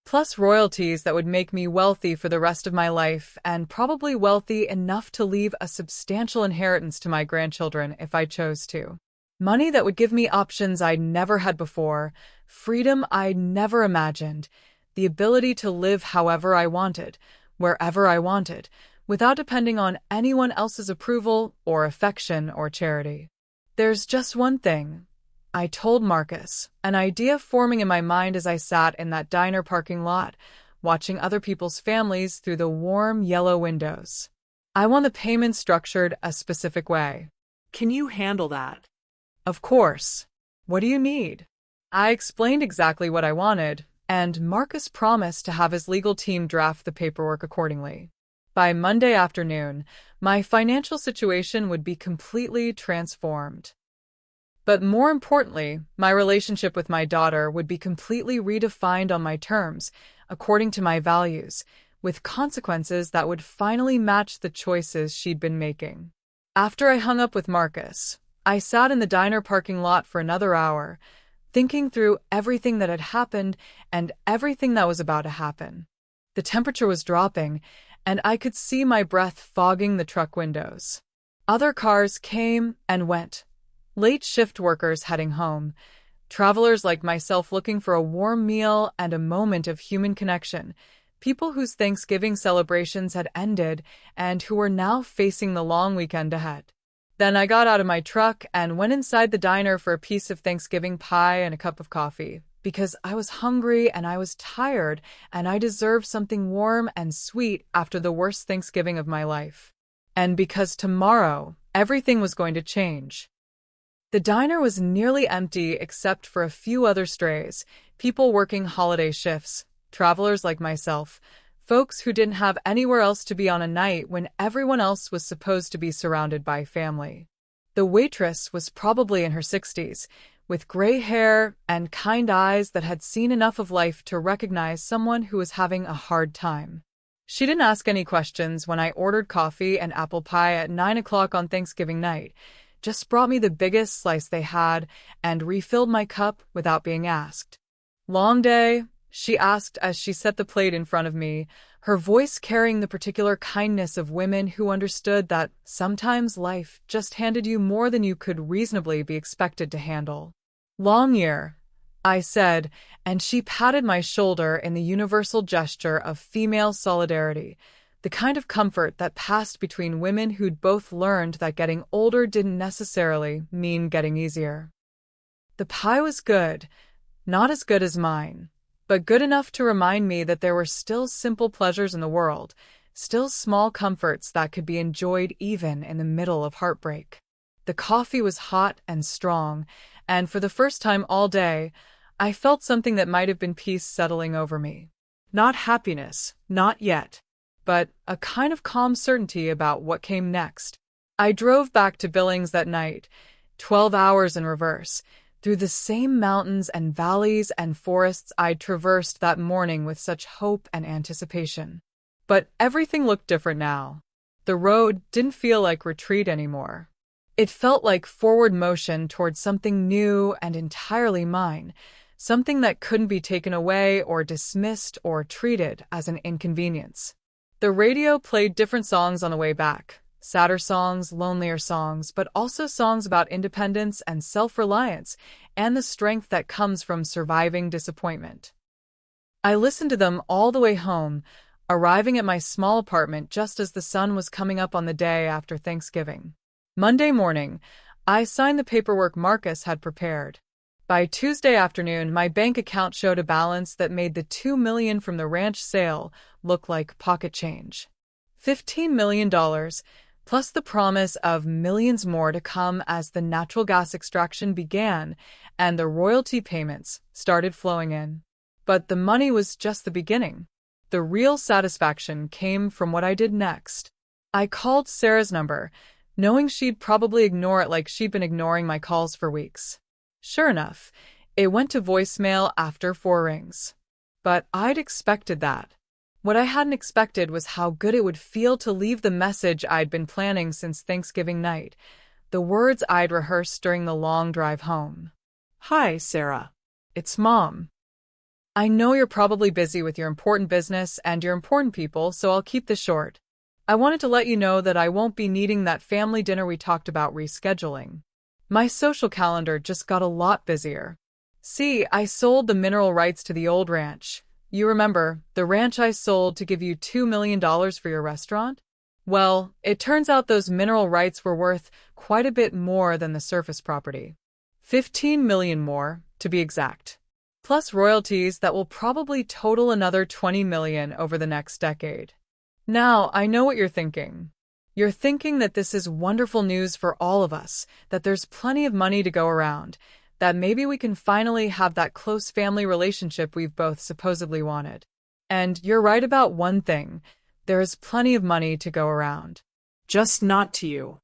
Plus royalties that would make me wealthy for the rest of my life and probably wealthy enough to leave a substantial inheritance to my grandchildren if I chose to. Money that would give me options I'd never had before, freedom I'd never imagined, the ability to live however I wanted, wherever I wanted, without depending on anyone else's approval or affection or charity. There's just one thing," I told Marcus, an idea forming in my mind as I sat in that diner parking lot, watching other people's families through the warm yellow windows. "I want the payment structured a specific way." Can you handle that? "Of course. What do you need?" I explained exactly what I wanted, and Marcus promised to have his legal team draft the paperwork accordingly. By Monday afternoon, my financial situation would be completely transformed. But more importantly, my relationship with my daughter would be completely redefined on my terms, according to my values, with consequences that would finally match the choices she'd been making. After I hung up with Marcus, I sat in the diner parking lot for another hour, thinking through everything that had happened and everything that was about to happen. The temperature was dropping, and I could see my breath fogging the truck windows. Other cars came and went. Late shift workers heading home, travelers like myself looking for a warm meal and a moment of human connection, people whose Thanksgiving celebrations had ended and who were now facing the long weekend ahead. Then I got out of my truck and went inside the diner for a piece of Thanksgiving pie and a cup of coffee, because I was hungry and I was tired and I deserved something warm and sweet after the worst Thanksgiving of my life. And because tomorrow, everything was going to change. The diner was nearly empty except for a few other strays, people working holiday shifts, travelers like myself, folks who didn't have anywhere else to be on a night when everyone else was supposed to be surrounded by family. The waitress was probably in her 60s, with gray hair and kind eyes that had seen enough of life to recognize someone who was having a hard time. She didn't ask any questions when I ordered coffee and apple pie at 9 o'clock on Thanksgiving night, just brought me the biggest slice they had and refilled my cup without being asked. "Long day?" she asked as she set the plate in front of me, her voice carrying the particular kindness of women who understood that sometimes life just handed you more than you could reasonably be expected to handle. "Long year," I said, and she patted my shoulder in the universal gesture of female solidarity, the kind of comfort that passed between women who'd both learned that getting older didn't necessarily mean getting easier. The pie was good, not as good as mine, but good enough to remind me that there were still simple pleasures in the world, still small comforts that could be enjoyed even in the middle of heartbreak. The coffee was hot and strong, and for the first time all day, I felt something that might have been peace settling over me. Not happiness, not yet, but a kind of calm certainty about what came next. I drove back to Billings that night, 12 hours in reverse, through the same mountains and valleys and forests I'd traversed that morning with such hope and anticipation. But everything looked different now. The road didn't feel like retreat anymore. It felt like forward motion towards something new and entirely mine, something that couldn't be taken away or dismissed or treated as an inconvenience. The radio played different songs on the way back. Sadder songs, lonelier songs, but also songs about independence and self-reliance and the strength that comes from surviving disappointment. I listened to them all the way home, arriving at my small apartment just as the sun was coming up on the day after Thanksgiving. Monday morning, I signed the paperwork Marcus had prepared. By Tuesday afternoon, my bank account showed a balance that made the $2 million from the ranch sale look like pocket change. $15 million, plus the promise of millions more to come as the natural gas extraction began and the royalty payments started flowing in. But the money was just the beginning. The real satisfaction came from what I did next. I called Sarah's number, knowing she'd probably ignore it like she'd been ignoring my calls for weeks. Sure enough, it went to voicemail after 4 rings. But I'd expected that. What I hadn't expected was how good it would feel to leave the message I'd been planning since Thanksgiving night, the words I'd rehearsed during the long drive home. Hi, Sarah. It's Mom. I know you're probably busy with your important business and your important people, so I'll keep this short. I wanted to let you know that I won't be needing that family dinner we talked about rescheduling. My social calendar just got a lot busier. See, I sold the mineral rights to the old ranch. You remember, the ranch I sold to give you $2 million for your restaurant? Well, it turns out those mineral rights were worth quite a bit more than the surface property. 15 million more, to be exact. Plus royalties that will probably total another 20 million over the next decade. Now, I know what you're thinking. You're thinking that this is wonderful news for all of us, that there's plenty of money to go around, that maybe we can finally have that close family relationship we've both supposedly wanted. And you're right about one thing. There is plenty of money to go around. Just not to you.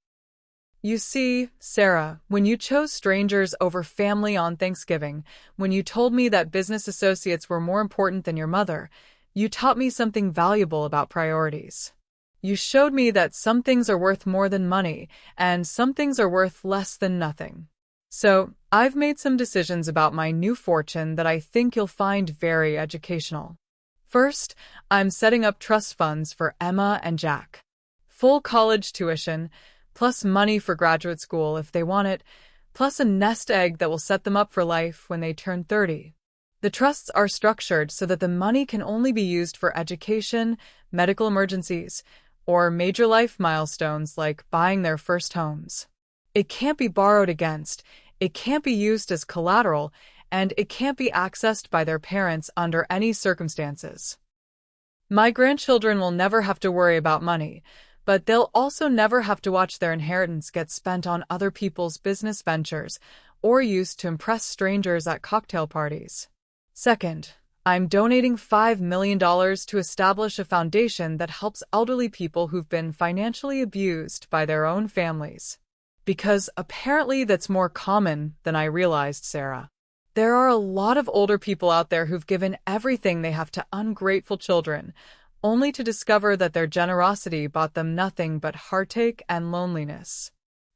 You see, Sarah, when you chose strangers over family on Thanksgiving, when you told me that business associates were more important than your mother, you taught me something valuable about priorities. You showed me that some things are worth more than money, and some things are worth less than nothing. So, I've made some decisions about my new fortune that I think you'll find very educational. First, I'm setting up trust funds for Emma and Jack. Full college tuition, plus money for graduate school if they want it, plus a nest egg that will set them up for life when they turn 30. The trusts are structured so that the money can only be used for education, medical emergencies, or major life milestones like buying their first homes. It can't be borrowed against, it can't be used as collateral, and it can't be accessed by their parents under any circumstances. My grandchildren will never have to worry about money, but they'll also never have to watch their inheritance get spent on other people's business ventures or used to impress strangers at cocktail parties. Second, I'm donating $5 million to establish a foundation that helps elderly people who've been financially abused by their own families. Because apparently that's more common than I realized, Sarah. There are a lot of older people out there who've given everything they have to ungrateful children, only to discover that their generosity bought them nothing but heartache and loneliness.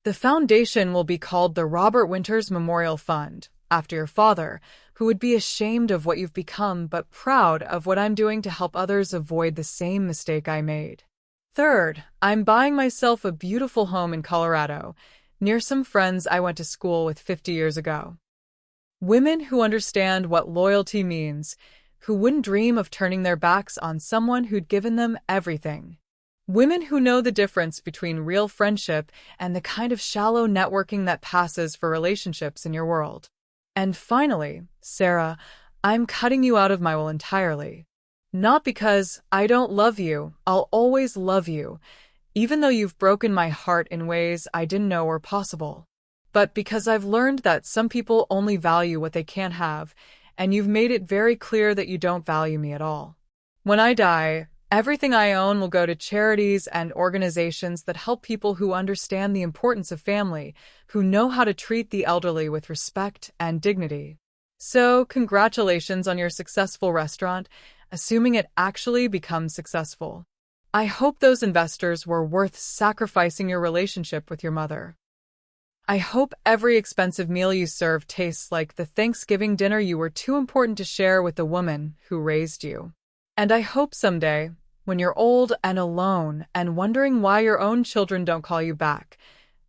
The foundation will be called the Robert Winters Memorial Fund, after your father, who would be ashamed of what you've become but proud of what I'm doing to help others avoid the same mistake I made. Third, I'm buying myself a beautiful home in Colorado, near some friends I went to school with 50 years ago. Women who understand what loyalty means, who wouldn't dream of turning their backs on someone who'd given them everything. Women who know the difference between real friendship and the kind of shallow networking that passes for relationships in your world. And finally, Sarah, I'm cutting you out of my will entirely. Not because I don't love you, I'll always love you, even though you've broken my heart in ways I didn't know were possible. But because I've learned that some people only value what they can't have, and you've made it very clear that you don't value me at all. When I die, everything I own will go to charities and organizations that help people who understand the importance of family, who know how to treat the elderly with respect and dignity. So, congratulations on your successful restaurant, assuming it actually becomes successful. I hope those investors were worth sacrificing your relationship with your mother. I hope every expensive meal you serve tastes like the Thanksgiving dinner you were too important to share with the woman who raised you. And I hope someday, when you're old and alone and wondering why your own children don't call you back,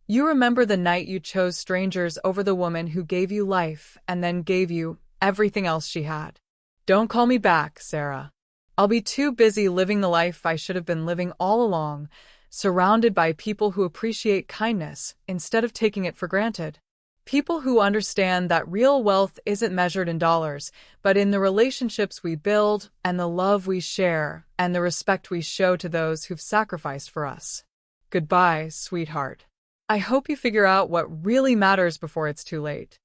you remember the night you chose strangers over the woman who gave you life and then gave you everything else she had. Don't call me back, Sarah. I'll be too busy living the life I should have been living all along, surrounded by people who appreciate kindness instead of taking it for granted. People who understand that real wealth isn't measured in dollars, but in the relationships we build and the love we share and the respect we show to those who've sacrificed for us. Goodbye, sweetheart. I hope you figure out what really matters before it's too late.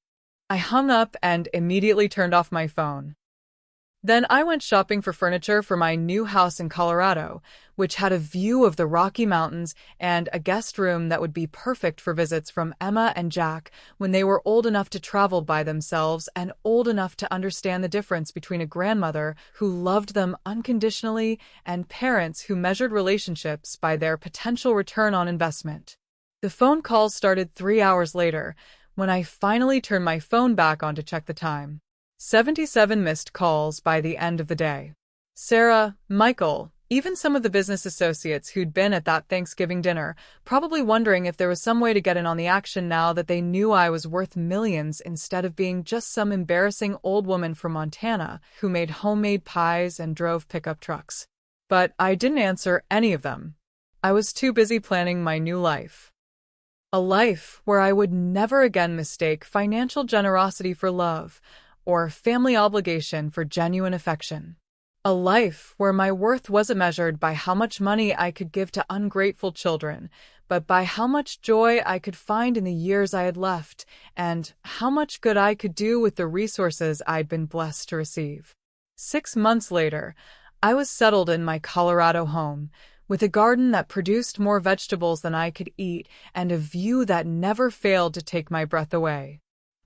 I hung up and immediately turned off my phone. Then I went shopping for furniture for my new house in Colorado, which had a view of the Rocky Mountains and a guest room that would be perfect for visits from Emma and Jack when they were old enough to travel by themselves and old enough to understand the difference between a grandmother who loved them unconditionally and parents who measured relationships by their potential return on investment. The phone calls started 3 hours later, when I finally turned my phone back on to check the time. 77 missed calls by the end of the day. Sarah, Michael, even some of the business associates who'd been at that Thanksgiving dinner, probably wondering if there was some way to get in on the action now that they knew I was worth millions instead of being just some embarrassing old woman from Montana who made homemade pies and drove pickup trucks. But I didn't answer any of them. I was too busy planning my new life. A life where I would never again mistake financial generosity for love, or family obligation for genuine affection. A life where my worth wasn't measured by how much money I could give to ungrateful children, but by how much joy I could find in the years I had left, and how much good I could do with the resources I'd been blessed to receive. 6 months later, I was settled in my Colorado home, with a garden that produced more vegetables than I could eat and a view that never failed to take my breath away.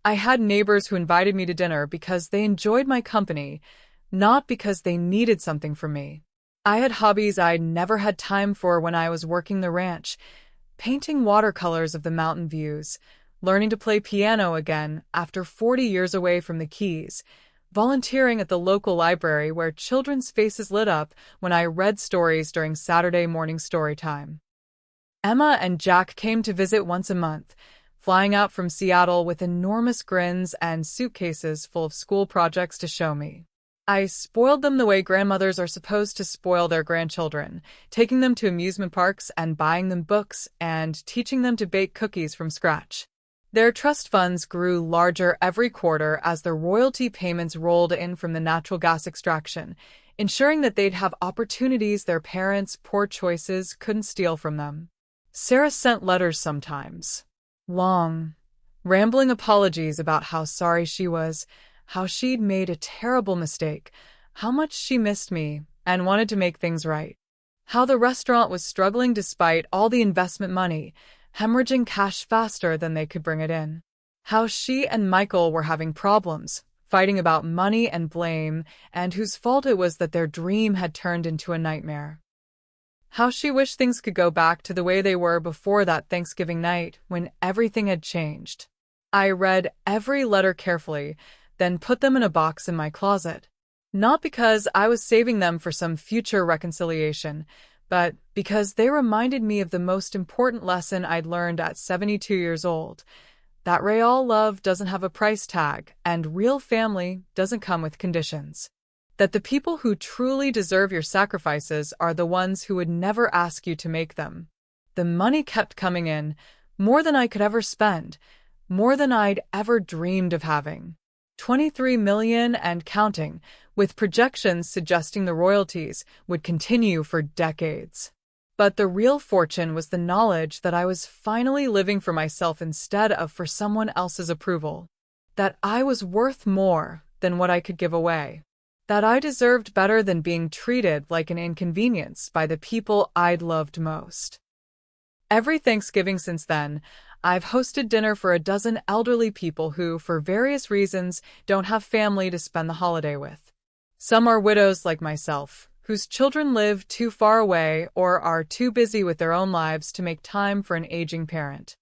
I had neighbors who invited me to dinner because they enjoyed my company, not because they needed something from me. I had hobbies I'd never had time for when I was working the ranch, painting watercolors of the mountain views, learning to play piano again after 40 years away from the Keys, volunteering at the local library where children's faces lit up when I read stories during Saturday morning story time. Emma and Jack came to visit once a month, flying out from Seattle with enormous grins and suitcases full of school projects to show me. I spoiled them the way grandmothers are supposed to spoil their grandchildren, taking them to amusement parks and buying them books and teaching them to bake cookies from scratch. Their trust funds grew larger every quarter as the royalty payments rolled in from the natural gas extraction, ensuring that they'd have opportunities their parents' poor choices couldn't steal from them. Sarah sent letters sometimes. Long, rambling apologies about how sorry she was, how she'd made a terrible mistake, how much she missed me and wanted to make things right, how the restaurant was struggling despite all the investment money, hemorrhaging cash faster than they could bring it in, how she and Michael were having problems, fighting about money and blame, and whose fault it was that their dream had turned into a nightmare. How she wished things could go back to the way they were before that Thanksgiving night when everything had changed. I read every letter carefully, then put them in a box in my closet. Not because I was saving them for some future reconciliation, but because they reminded me of the most important lesson I'd learned at 72 years old, that real love doesn't have a price tag and real family doesn't come with conditions. That the people who truly deserve your sacrifices are the ones who would never ask you to make them. The money kept coming in, more than I could ever spend, more than I'd ever dreamed of having. 23 million and counting, with projections suggesting the royalties would continue for decades. But the real fortune was the knowledge that I was finally living for myself instead of for someone else's approval. That I was worth more than what I could give away. That I deserved better than being treated like an inconvenience by the people I'd loved most. Every Thanksgiving since then, I've hosted dinner for a dozen elderly people who, for various reasons, don't have family to spend the holiday with. Some are widows like myself, whose children live too far away or are too busy with their own lives to make time for an aging parent.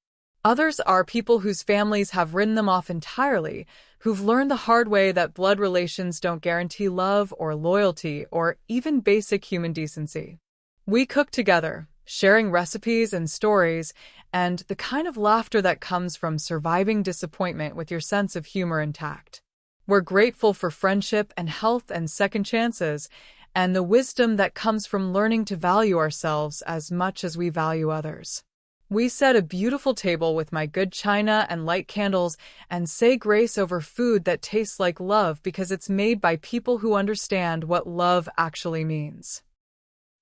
Others are people whose families have written them off entirely, who've learned the hard way that blood relations don't guarantee love or loyalty or even basic human decency. We cook together, sharing recipes and stories, and the kind of laughter that comes from surviving disappointment with your sense of humor intact. We're grateful for friendship and health and second chances, and the wisdom that comes from learning to value ourselves as much as we value others. We set a beautiful table with my good china and light candles and say grace over food that tastes like love because it's made by people who understand what love actually means.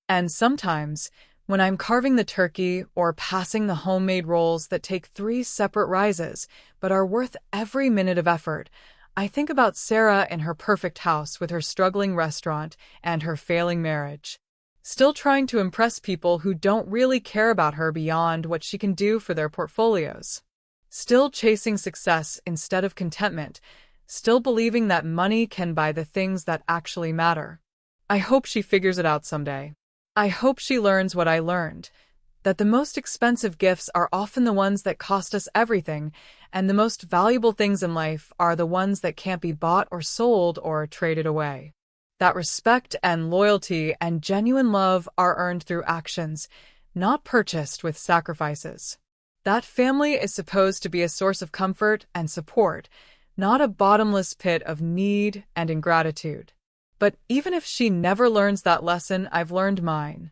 And sometimes, when I'm carving the turkey or passing the homemade rolls that take 3 separate rises but are worth every minute of effort, I think about Sarah in her perfect house with her struggling restaurant and her failing marriage. Still trying to impress people who don't really care about her beyond what she can do for their portfolios. Still chasing success instead of contentment. Still believing that money can buy the things that actually matter. I hope she figures it out someday. I hope she learns what I learned, that the most expensive gifts are often the ones that cost us everything, and the most valuable things in life are the ones that can't be bought or sold or traded away. That respect and loyalty and genuine love are earned through actions, not purchased with sacrifices. That family is supposed to be a source of comfort and support, not a bottomless pit of need and ingratitude. But even if she never learns that lesson, I've learned mine.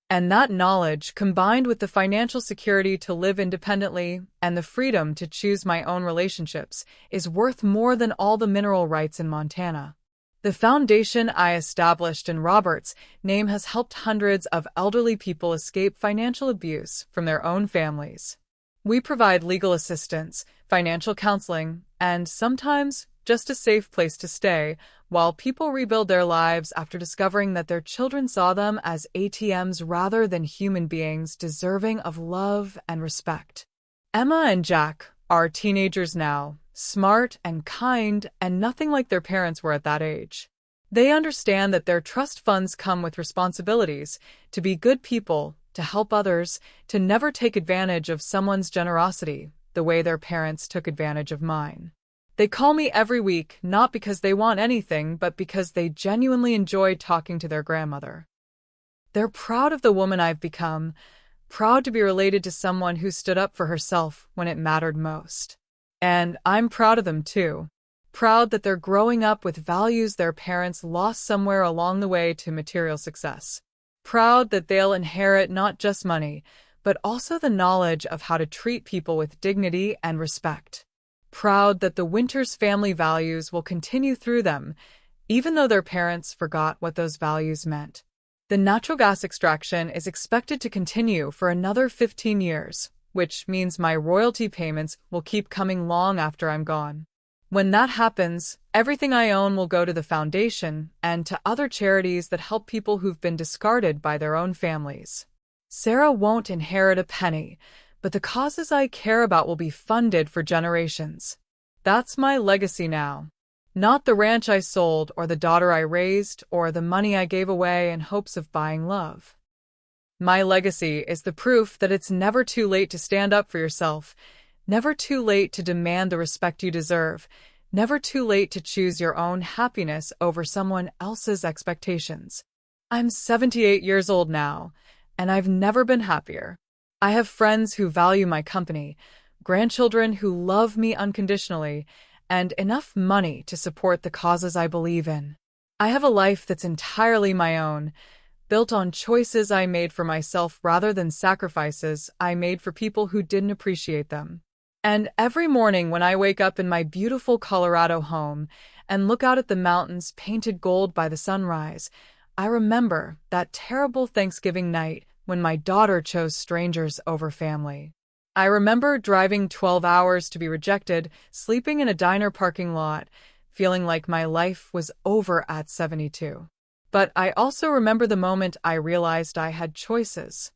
And that knowledge, combined with the financial security to live independently and the freedom to choose my own relationships, is worth more than all the mineral rights in Montana. The foundation I established in Robert's name has helped hundreds of elderly people escape financial abuse from their own families. We provide legal assistance, financial counseling, and sometimes just a safe place to stay, while people rebuild their lives after discovering that their children saw them as ATMs rather than human beings deserving of love and respect. Emma and Jack are teenagers now, smart and kind, and nothing like their parents were at that age. They understand that their trust funds come with responsibilities, to be good people, to help others, to never take advantage of someone's generosity, the way their parents took advantage of mine. They call me every week, not because they want anything, but because they genuinely enjoy talking to their grandmother. They're proud of the woman I've become, proud to be related to someone who stood up for herself when it mattered most. And I'm proud of them too. Proud that they're growing up with values their parents lost somewhere along the way to material success. Proud that they'll inherit not just money, but also the knowledge of how to treat people with dignity and respect. Proud that the Winters family values will continue through them, even though their parents forgot what those values meant. The natural gas extraction is expected to continue for another 15 years, which means my royalty payments will keep coming long after I'm gone. When that happens, everything I own will go to the foundation and to other charities that help people who've been discarded by their own families. Sarah won't inherit a penny, but the causes I care about will be funded for generations. That's my legacy now. Not the ranch I sold or the daughter I raised or the money I gave away in hopes of buying love. My legacy is the proof that it's never too late to stand up for yourself, never too late to demand the respect you deserve, never too late to choose your own happiness over someone else's expectations. I'm 78 years old now, and I've never been happier. I have friends who value my company, grandchildren who love me unconditionally, and enough money to support the causes I believe in. I have a life that's entirely my own, built on choices I made for myself rather than sacrifices I made for people who didn't appreciate them. And every morning when I wake up in my beautiful Colorado home and look out at the mountains painted gold by the sunrise, I remember that terrible Thanksgiving night when my daughter chose strangers over family. I remember driving 12 hours to be rejected, sleeping in a diner parking lot, feeling like my life was over at 72. But I also remember the moment I realized I had choices.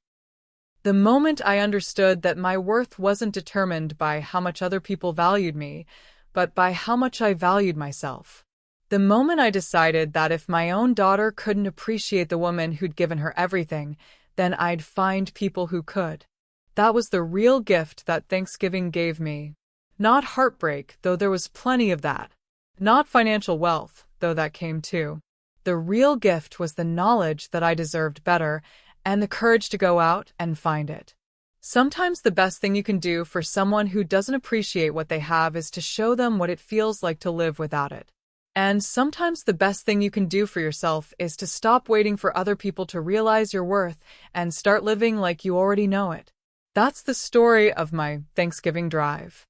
The moment I understood that my worth wasn't determined by how much other people valued me, but by how much I valued myself. The moment I decided that if my own daughter couldn't appreciate the woman who'd given her everything, then I'd find people who could. That was the real gift that Thanksgiving gave me. Not heartbreak, though there was plenty of that. Not financial wealth, though that came too. The real gift was the knowledge that I deserved better and the courage to go out and find it. Sometimes the best thing you can do for someone who doesn't appreciate what they have is to show them what it feels like to live without it. And sometimes the best thing you can do for yourself is to stop waiting for other people to realize your worth and start living like you already know it. That's the story of my Thanksgiving drive.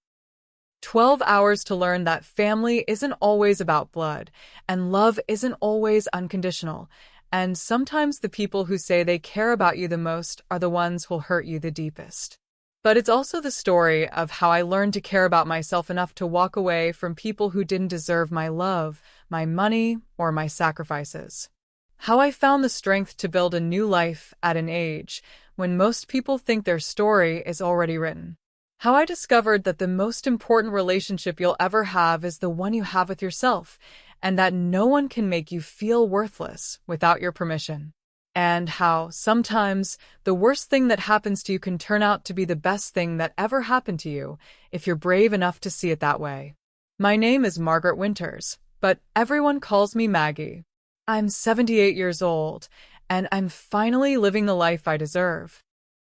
12 hours to learn that family isn't always about blood, and love isn't always unconditional, and sometimes the people who say they care about you the most are the ones who'll hurt you the deepest. But it's also the story of how I learned to care about myself enough to walk away from people who didn't deserve my love, my money, or my sacrifices. How I found the strength to build a new life at an age when most people think their story is already written. How I discovered that the most important relationship you'll ever have is the one you have with yourself, and that no one can make you feel worthless without your permission. And how, sometimes, the worst thing that happens to you can turn out to be the best thing that ever happened to you, if you're brave enough to see it that way. My name is Margaret Winters, but everyone calls me Maggie. I'm 78 years old, and I'm finally living the life I deserve.